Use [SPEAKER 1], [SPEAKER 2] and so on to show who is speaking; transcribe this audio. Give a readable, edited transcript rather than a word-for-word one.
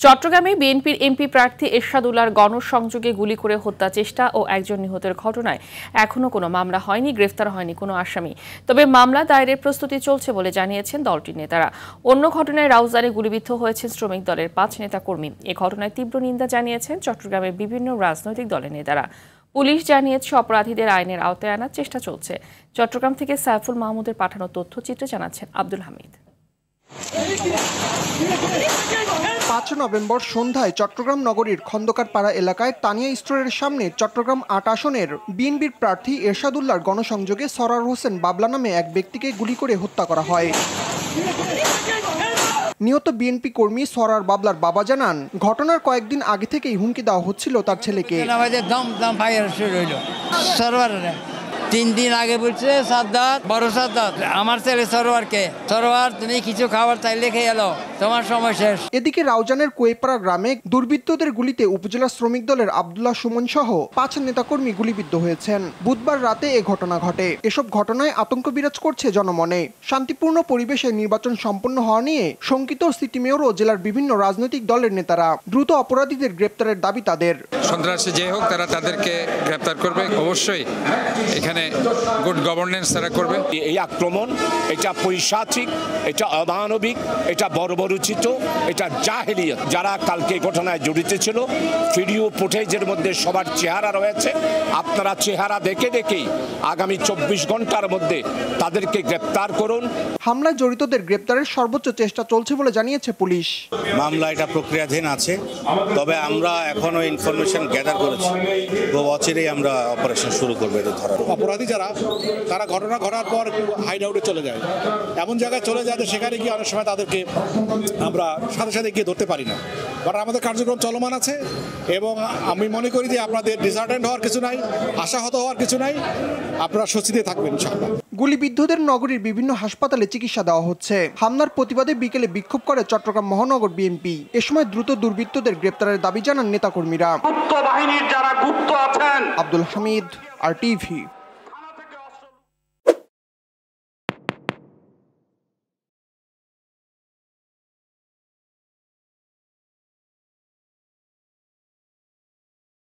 [SPEAKER 1] চট্টগ্রামে বিএনপির এমপি প্রার্থী এরশাদুল্লাহর গণসংযোগে গুলি করে হত্যা চেষ্টা ও একজন নিহতের ঘটনায় এখনো কোনো মামলা হয়নি, গ্রেফতার হয়নি কোনো আসামি। তবে মামলা দায়েরের প্রস্তুতি চলছে বলে জানিয়েছেন দলটির নেতারা। অন্য ঘটনায় রাউজানে গুলিবিদ্ধ হয়েছেন শ্রমিক দলের 5 নেতাকর্মী। এ ঘটনায় তীব্র নিন্দা জানিয়েছেন চট্টগ্রামের বিভিন্ন রাজনৈতিক দলের নেতারা। পুলিশ জানিয়েছে অপরাধীদের আইনের আওতায় আনার চেষ্টা চলছে। চট্টগ্রাম থেকে সাইফুল মাহমুদের পাঠানো তথ্যচিত্রে জানাচ্ছেন আব্দুল হামিদ।
[SPEAKER 2] 5 নভেম্বর সন্ধ্যায় চট্টগ্রাম নগরীর খন্দকারপাড়া এলাকায় তানিয়া স্টোরের সামনে চট্টগ্রাম 8 আসনের বিএনপির প্রার্থী এরশাদুল্লাহর গণসংযোগে সরার হোসেন বাবলা নামে এক ব্যক্তিকে গুলি করে হত্যা করা হয়। নিহত বিএনপি কর্মী সরার বাবলার বাবা জানান, ঘটনার কয়েকদিন আগে থেকেই হুমকি দেওয়া হচ্ছিল তার ছেলেকে।
[SPEAKER 3] 3 দিন আগে বলছে সাদ্দাত, বড় সাদ্দাত, আমার ছেলে সরোয়ারকে, সরোয়ার তুমি কিছু খাবার চাইলে খেয়ে এলো, তোমার সময় শেষ।
[SPEAKER 2] এদিকে রাউজানের কুয়েপাড়া গ্রামে দুর্বৃত্তদের গুলিতে উপজেলা শ্রমিক দলের আব্দুল্লাহ সুমন সহ 5 নেতাকর্মী গুলিবিদ্ধ হয়েছেন। বুধবার রাতে এ ঘটনা ঘটে। এসব ঘটনায় আতঙ্ক বিরাজ করছে জনমনে। শান্তিপূর্ণ পরিবেশে নির্বাচন সম্পন্ন হওয়া নিয়ে শঙ্কিত সিটি মেয়র ও জেলার বিভিন্ন রাজনৈতিক দলের নেতারা। দ্রুত অপরাধীদের গ্রেপ্তারের দাবি তাদের।
[SPEAKER 4] সন্ত্রাসী যে হোক তারা তাদেরকে গ্রেপ্তার করবে। অবশ্যই এখানে গুড গভর্নেন্স তারা করবে।
[SPEAKER 5] এই আক্রমণ এটা পৈশাচিক, এটা অমানবিক, এটা বর্বরোচিত, এটা জাহেলিয়ত। যারা কালকে ঘটনায় জড়িত ছিল, ভিডিও ফুটেজের মধ্যে সবার চেহারা রয়েছে। আপনারা চেহারা দেখে দেখেই আগামী 24 ঘন্টার মধ্যে তাদেরকে গ্রেপ্তার করুন।
[SPEAKER 2] হামলায় জড়িতদের গ্রেপ্তারের সর্বোচ্চ চেষ্টা চলছে বলে জানিয়েছে পুলিশ।
[SPEAKER 6] মামলা এটা প্রক্রিয়াধীন আছে, তবে আমরা এখনো ইনফরমেশন গ্যাদার করেছি। খুব অচিরেই আমরা অপারেশন শুরু করবো এটা ধরার।
[SPEAKER 7] অপরাধী যারা, তারা ঘটনা ঘটার পর হাইড আউটে চলে যায়, এমন জায়গায় চলে যায় সেখানে গিয়ে অনেক সময় তাদেরকে আমরা সাথে সাথে গিয়ে ধরতে পারি না। কারণ আমাদের কার্যক্রম চলমান আছে এবং আমি মনে করি যে আপনাদের ডিসঅ্যাপয়েন্ট হওয়ার কিছু নাই, আশাহত হওয়ার কিছু নাই, আপনারা স্বস্তিতে থাকবেন ইনশাআল্লাহ।
[SPEAKER 2] গুলিবিদ্ধদের নগরীর বিভিন্ন হাসপাতালে চিকিৎসা দেওয়া হচ্ছে। হামলার প্রতিবাদে বিকেলে বিক্ষোভ করে চট্টগ্রাম মহানগর বিএনপি। এ সময় দ্রুত দুর্বৃত্তদের গ্রেপ্তারের দাবি জানান নেতাকর্মীরা।
[SPEAKER 8] গুপ্ত বাহিনীর যারা গুপ্ত আছেন।
[SPEAKER 2] আব্দুল হামিদ, RTV।